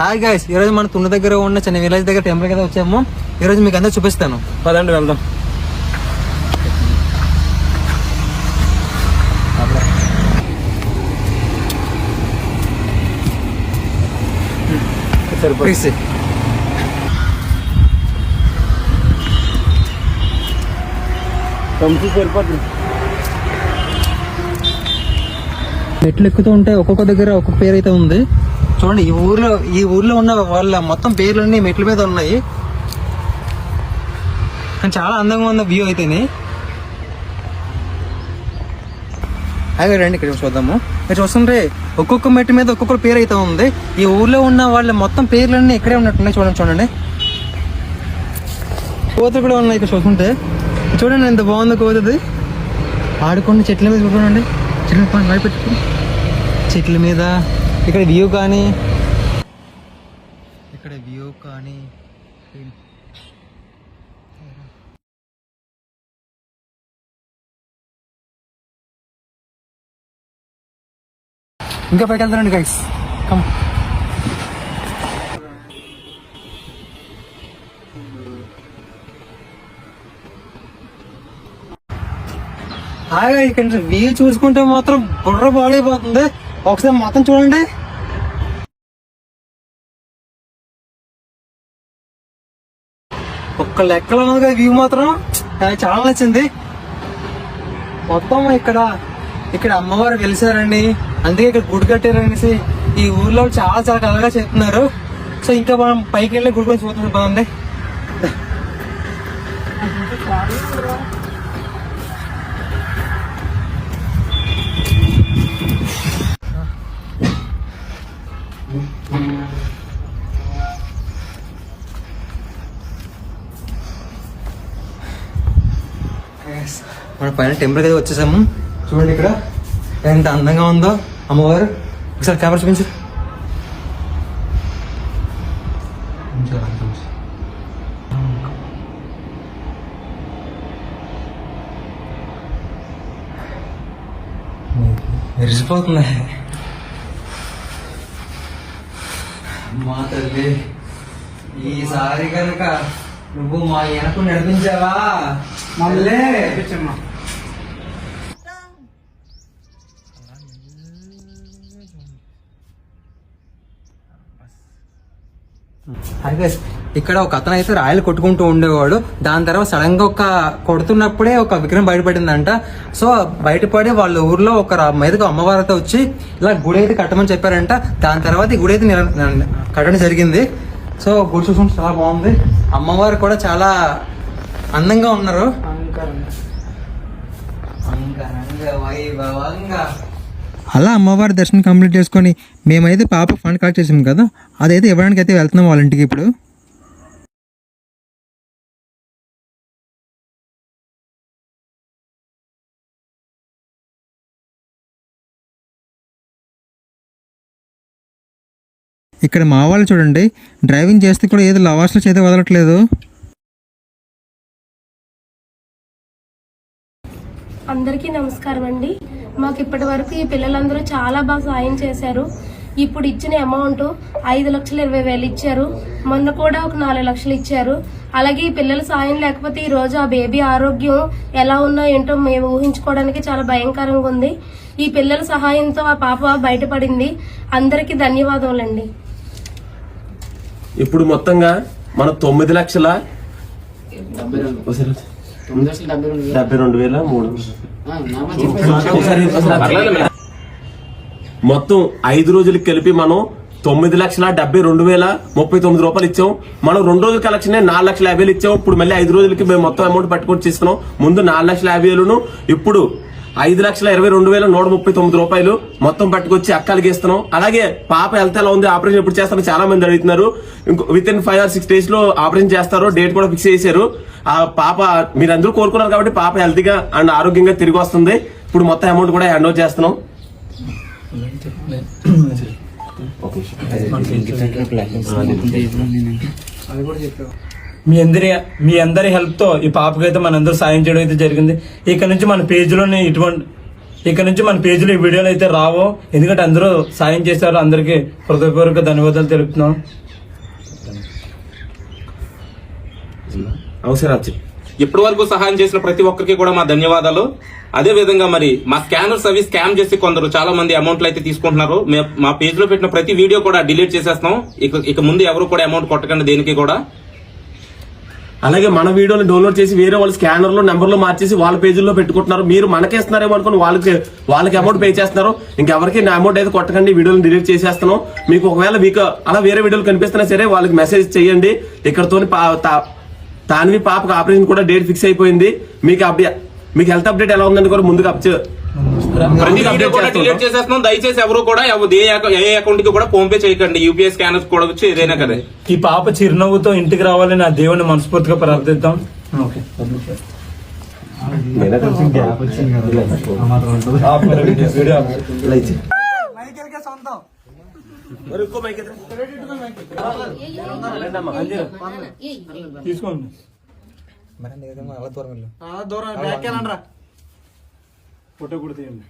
Hi guys, ఈరోజు మన తుండ దగ్గర ఉన్న చిన్న విలేజ్ దగ్గర టెంపుల్ కదా వచ్చాము. ఈరోజు మీకు అందరూ చూపిస్తాను, పదండి వెళ్దాం. మెట్లు ఎక్కుతూ ఉంటే ఒక్కొక్క దగ్గర ఒక్కొక్క పేరు అయితే ఉంది. చూడండి, ఈ ఊర్లో ఉన్న వాళ్ళ మొత్తం పేర్లన్నీ మెట్ల మీద ఉన్నాయి. కానీ చాలా అందంగా ఉన్న వ్యూ అయితేనే. అదే రండి, ఇక్కడ చూద్దాము. మీరు చూస్తుంటే ఒక్కొక్క మెట్టు మీద ఒక్కొక్క పేరు అయితే ఉంది. ఈ ఊర్లో ఉన్న వాళ్ళ మొత్తం పేర్లన్నీ ఇక్కడే ఉన్నట్టున్నాయి. చూడండి కోతులు కూడా ఉన్నాయి ఇక్కడ చూస్తుంటే. చూడండి ఎంత బాగుందో కోతది. ఆడుకున్న చెట్ల మీద చూడండి, చెట్ల మీద. ఇక్కడ వ్యూ కానీ ఇంకా పైకి వెళ్తారండి గైస్. కమ్. హాయిగా ఇక్కడ వ్యూ చూసుకుంటే మాత్రం బుర్ర బాడైపోతుంది. ఒకసారి మొత్తం చూడండి. ఒక్క లెక్కలో ఉంది కదా వ్యూ మాత్రం. చాలా నచ్చింది. మొత్తం ఇక్కడ అమ్మవారు వెలిసారండి, అందుకే ఇక్కడ గుడి కట్టారనేసి ఈ ఊర్లో చాలా చాలా కలగా చెప్తున్నారు. సో ఇంకా మనం పైకి వెళ్ళి గుడి గురించి చూద్దాం బాగుంది. మన పైన టెంపుల్ అయితే వచ్చేసాము. చూడండి ఇక్కడ ఎంత అందంగా ఉందో అమ్మవారు. ఒకసారి కెమెరా చూపించు. మెరిసిపోతుంది మా తల్లి. ఈసారి కనుక నువ్వు మా వెనక నడిపించావా మళ్ళీ నడిపించమ్మా. ఇక్కడ ఒక అతను అయితే రాయలు కొట్టుకుంటూ ఉండేవాడు. దాని తర్వాత సడన్ గా కొడుతున్నప్పుడే ఒక విగ్రహం బయటపడిందంట. సో బయటపడి వాళ్ళ ఊర్లో ఒక మీదకు అమ్మవారు అయితే వచ్చి ఇలా గుడి అయితే కట్టమని చెప్పారంట. దాని తర్వాత ఈ గుడి అయితే కట్టడం జరిగింది. సో గుడి చూసుకుంటే చాలా బాగుంది. అమ్మవారు కూడా చాలా అందంగా ఉన్నారు. అలా అమ్మవారి దర్శనం కంప్లీట్ చేసుకొని మేమైతే పాప ఫండ్ కలెక్ట్ చేసాం కదా, అదైతే ఇవ్వడానికి అయితే వెళ్తున్నాం వాళ్ళ ఇంటికి. ఇప్పుడు ఇక్కడ మా వాళ్ళు చూడండి, డ్రైవింగ్ చేస్తే కూడా ఏదో లవాస్లో చేతే వదలట్లేదు. అందరికీ నమస్కారం అండి. మాకు ఇప్పటి వరకు ఈ పిల్లలందరూ చాలా బాగా సాయం చేశారు. ఇప్పుడు ఇచ్చిన అమౌంట్ 5,20,000 ఇచ్చారు. మొన్న కూడా ఒక 4 లక్షలు ఇచ్చారు. అలాగే ఈ పిల్లల సాయం లేకపోతే ఈ రోజు ఆ బేబీ ఆరోగ్యం ఎలా ఉన్నా ఏంటో మేము ఊహించుకోవడానికి చాలా భయంకరంగా ఉంది. ఈ పిల్లల సహాయంతో ఆ పాప బయటపడింది. అందరికీ ధన్యవాదాలండి. ఇప్పుడు మొత్తంగా మనం 9,72,300 మొత్తం 5 రోజులకి కలిపి మనం 9,72,039 రూపాయలు ఇచ్చాం. మనం 2 రోజుల కలెక్షన్ 4,50,000 ఇచ్చాం. ఇప్పుడు మళ్ళీ 5 రోజులకి మేము మొత్తం అమౌంట్ పట్టుకొచ్చి ఇస్తున్నాం. ముందు 4,50,000 ఇప్పుడు 5,22,139 రూపాయలు మొత్తం పట్టుకొచ్చి అక్కలకి ఇస్తున్నాం. అలాగే పాప హెల్త్ ఎలా ఉంది, ఆపరేషన్ ఎప్పుడు చేస్తారో చాలా మంది అడుగుతున్నారు. విత్ ఇన్ 5 or 6 days లో ఆపరేషన్ చేస్తారు. డేట్ కూడా ఫిక్స్ చేశారు. ఆ పాప మీరందరూ కోరుకున్నారు కాబట్టి పాప హెల్తీగా అండ్ ఆరోగ్యంగా తిరిగి వస్తుంది. ఇప్పుడు మొత్తం అమౌంట్ కూడా హ్యాండ్ ఓవర్ చేస్తున్నాం. మీ అందరి హెల్ప్ తో ఈ పాపకైతే మనందరూ సాయం చేయడం అయితే జరిగింది. ఇక నుంచి మన పేజీలో ఈ వీడియోలు అయితే రావు, ఎందుకంటే అందరూ సాయం చేశారు. అందరికీ హృదయపూర్వక ధన్యవాదాలు తెలుపుతున్నాం. అవసరం ఇప్పటి వరకు సహాయం చేసిన ప్రతి ఒక్కరికి కూడా మా ధన్యవాదాలు. అదే విధంగా మరి మా స్కానర్స్ అవి స్కామ్ చేసి కొందరు చాలా మంది అమౌంట్లు అయితే తీసుకుంటున్నారు. మా పేజ్ లో పెట్టిన ప్రతి వీడియో కూడా డిలీట్ చేసేస్తాం. ఇక ముందు ఎవరు కూడా అమౌంట్ కొట్టకండి దేనికి కూడా. అలాగే మన వీడియోని డౌన్లోడ్ చేసి వేరే వాళ్ళు స్కానర్ లో నెంబర్లు మార్చేసి వాళ్ళ పేజీల్లో పెట్టుకుంటున్నారు. మీరు మనకేస్తున్నారేమో అనుకుని వాళ్ళకి అమౌంట్ పే చేస్తున్నారు. ఇంకెవరికి నా అమౌంట్ అయితే కొట్టకండి, వీడియోని డిలీట్ చేసేస్తున్నాం. మీకు ఒకవేళ మీకు అలా వేరే వీడియోలు కనిపిస్తున్నా సరే వాళ్ళకి మెసేజ్ చేయండి. ఇక్కడతో తాన్వి పాపకు ఆపరేషన్ కూడా డేట్ ఫిక్స్ అయిపోయింది. మీకు హెల్త్ అప్డేట్ ఎలా ఉందని కూడా ముందుగా ప్రతి వీడియో కూడా డిలీట్ చేసేస్తున్నాం. దయచేసి ఎవరు కూడా ఏ అకౌంట్ కి కూడా ఫోన్ పే చేయకండి. యూపీఐ స్కానర్స్ కూడా వచ్చి ఏదైనా కదా. ఈ పాప చిరునవ్వుతో ఇంటికి రావాలని ఆ దేవుని మనస్ఫూర్తిగా ప్రార్థిద్దాం. తీసుకోండి. ఫోటో కూడా తీయండి.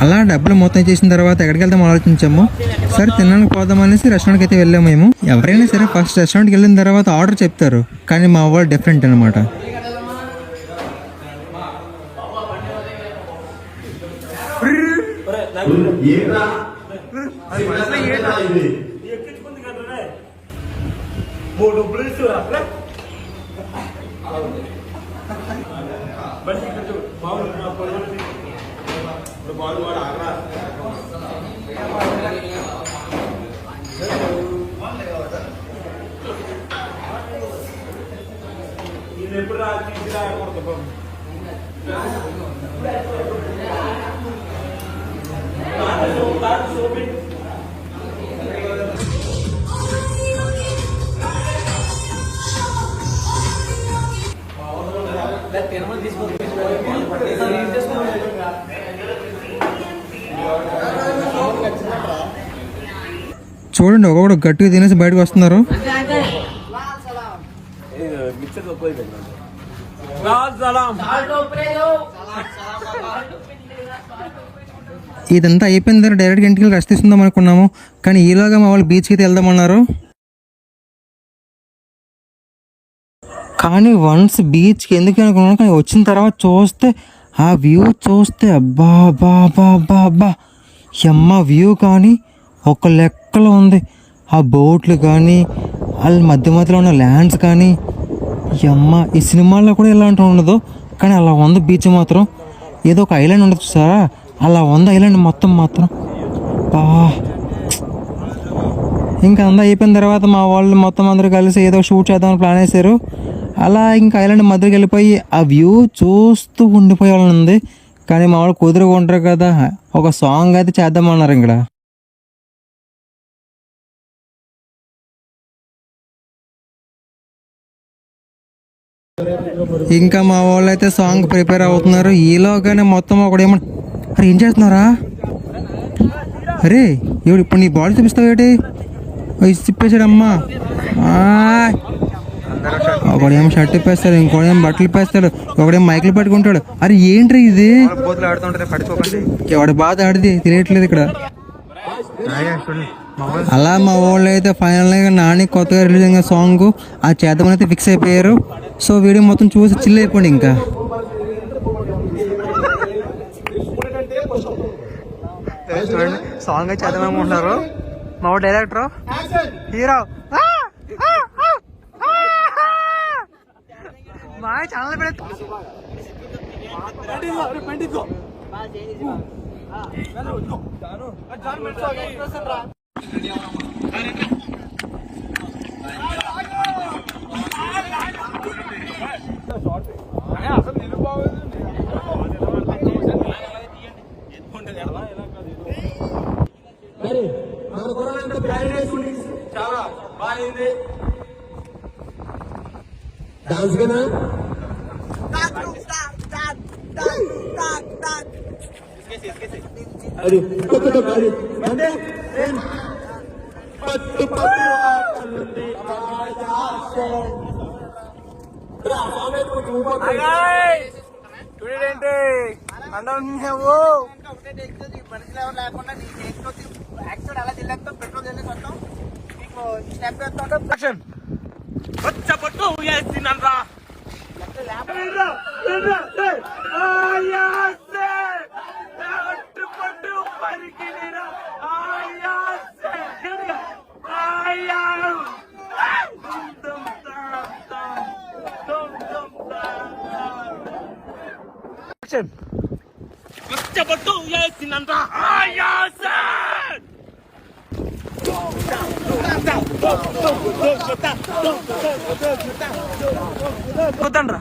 అలా డబ్బులు మొత్తం చేసిన తర్వాత ఎక్కడికి వెళ్దాం ఆలోచించాము. సరే తినడానికి పోదాం అనేసి రెస్టారెంట్కి అయితే వెళ్ళాము. మేము ఎవరైనా సరే ఫస్ట్ రెస్టారెంట్కి వెళ్ళిన తర్వాత ఆర్డర్ చెప్తారు, కానీ మా వాళ్ళు డిఫరెంట్ అనమాట. చూడండి ఒక్కొక్కడు గట్టిగా తినేసి బయటకు వస్తున్నారు. ఇదంతా అయిపోయిన తర్వాత డైరెక్ట్గా ఇంటికి రెస్ట్ తీసుకుందాం అనుకున్నాము, కానీ ఈలోగా మా వాళ్ళు బీచ్కి అయితే వెళ్దామన్నారు. కానీ వన్స్ బీచ్కి ఎందుకు అనుకున్నాను, కానీ వచ్చిన తర్వాత చూస్తే ఆ వ్యూ చూస్తే అబ్బా బా బా బా బా ఎమ్మ వ్యూ కానీ ఒక లెక్కలో ఉంది. ఆ బోట్లు కానీ వాళ్ళ మధ్య మధ్యలో ఉన్న ల్యాండ్స్ కానీ అమ్మ ఈ సినిమాల్లో కూడా ఇలాంటి ఉండదు, కానీ అలా ఉంది. బీచ్ మాత్రం ఏదో ఒక ఐలాండ్ ఉండదు చూసారా, అలా ఉంది ఐలాండ్ మొత్తం మాత్రం బా. ఇంకా అంతా అయిపోయిన తర్వాత మా వాళ్ళు మొత్తం అందరూ కలిసి ఏదో షూట్ చేద్దామని ప్లాన్ వేశారు. అలా ఇంకా ఐలాండ్ మధ్యకి వెళ్ళిపోయి ఆ వ్యూ చూస్తూ ఉండిపోయేవాళ్ళని ఉంది. కానీ మా వాళ్ళు కుదురుగా ఉంటారు కదా, ఒక సాంగ్ అయితే చేద్దామన్నారు. ఇక్కడ ఇంకా మా వాళ్ళు అయితే సాంగ్ ప్రిపేర్ అవుతున్నారు. ఈలోగానే మొత్తం ఒకడేమో అరే ఏం చేస్తున్నారా, అరే ఇప్పుడు నీ బాడీ చూపిస్తావు ఏంటి, తిప్పేశాడమ్మా. ఒకడేమో షర్ట్ ఇప్పేస్తాడు, ఇంకోడేమో బట్టలు ఇప్పేస్తాడు, ఒకడేమో మైకులు పట్టుకుంటాడు. అరే ఏంటి ఇది, ఎవడి బాధ ఆడిది తెలియట్లేదు ఇక్కడ. అలా మా వాళ్ళు అయితే ఫైనల్గా నాని కొత్తగా రిలీజ్ అయిన సాంగ్ ఆ చేద్దామని అయితే ఫిక్స్ అయిపోయారు. సో వీడియో మొత్తం చూసి చిల్ అయిపోండి. ఇంకా సాంగ్ అయితే చేద్దామనుకుంటున్నారు. మా వాడు డైరెక్టర్ హీరో మా ఛానల్ పెడతా చాలా బాగుంది డాన్స్ కదా. చూడండి అన్నం నువ్వు వచ్చబట్టు వేసినరా పట్టు పరికిరా వచ్చబట్టు వేసినరా కుతండ్రా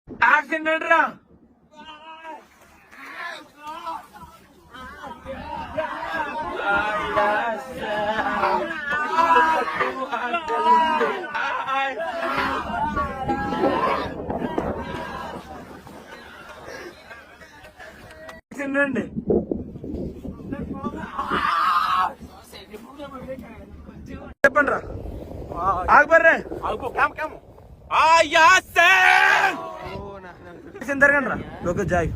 యాక్సిడెంట్ రా రండి చెప్పండి రా ఆగబర్రే జరగండి రా లోక జాయ్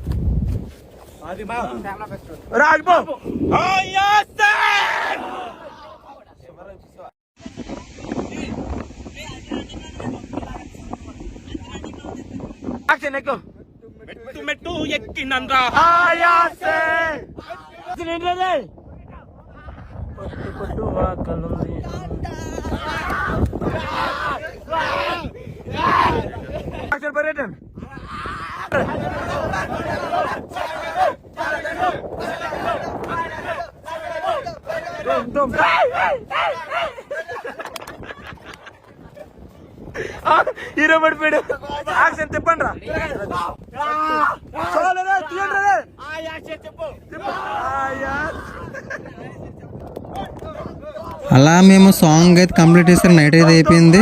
రాగిపో ఎక్కు మెట్టు ఎక్కినంద్రా పట్టు ఆకలుంది పర్యటన హీరో పడిపోయాడు యాక్షన్ తిప్పండి రా అలా మేము సాంగ్ అయితే కంప్లీట్ చేస్తారు. నైట్ అయితే అయిపోయింది.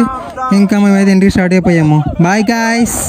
ఇంకా మేమైతే ఇంటికి స్టార్ట్ అయిపోయాము. Bye guys.